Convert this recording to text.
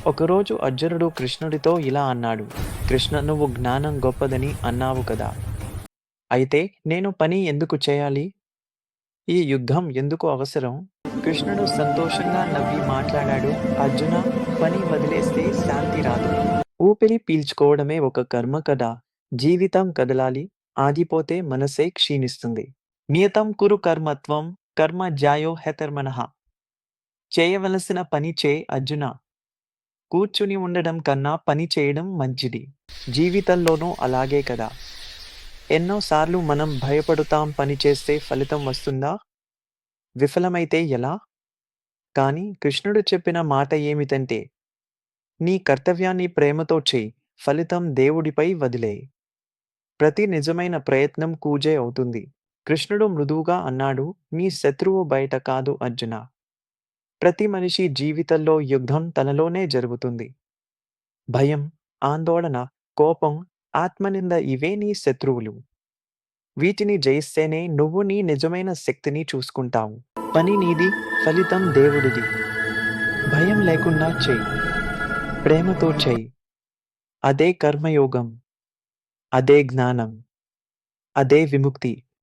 ఒకరోజు అర్జునుడు కృష్ణుడితో ఇలా అన్నాడు. కృష్ణ, నువ్వు జ్ఞానం గొప్పదని అన్నావు కదా! అయితే నేను పని ఎందుకు చేయాలి? ఈ యుద్ధం ఎందుకు అవసరం? కృష్ణుడు సంతోషంగా నవ్వి మాట్లాడాడు. అర్జున, పని వదిలేస్తే శాంతి రాదు. ఊపిరి పీల్చుకోవడమే ఒక కర్మ కదా! జీవితం కదలాలి. ఆగిపోతే మనసే క్షీణిస్తుంది. నియతం కురు కర్మత్వం కర్మ జ్యాయో హ్యతర్మనః. చేయవలసిన పని అర్జున. కూర్చుని ఉండడం కన్నా పని చేయడం మంచిది. జీవితంలోనూ అలాగే కదా! ఎన్నోసార్లు మనం భయపడుతాం, పని చేస్తే ఫలితం వస్తుందా? విఫలమైతే ఎలా? కానీ కృష్ణుడు చెప్పిన మాట ఏమిటంటే, నీ కర్తవ్యాన్ని ప్రేమతో చెయ్, ఫలితం దేవుడిపై వదిలేయ్. ప్రతి నిజమైన ప్రయత్నం కూజే అవుతుంది. కృష్ణుడు మృదువుగా అన్నాడు, నీ శత్రువు బయట కాదు అర్జున. ప్రతి మనిషి జీవితంలో యుద్ధం తనలోనే జరుగుతుంది. భయం, ఆందోళన, కోపం, ఆత్మనింద ఇవే నీ శత్రువులు. వీటిని జయిస్తేనే నువ్వు నీ నిజమైన శక్తిని చూసుకుంటావు. పని నీది, ఫలితం దేవుడిది. భయం లేకుండా చెయ్యి. ప్రేమతో చెయ్యి. అదే కర్మయోగం. అదే జ్ఞానం. అదే విముక్తి.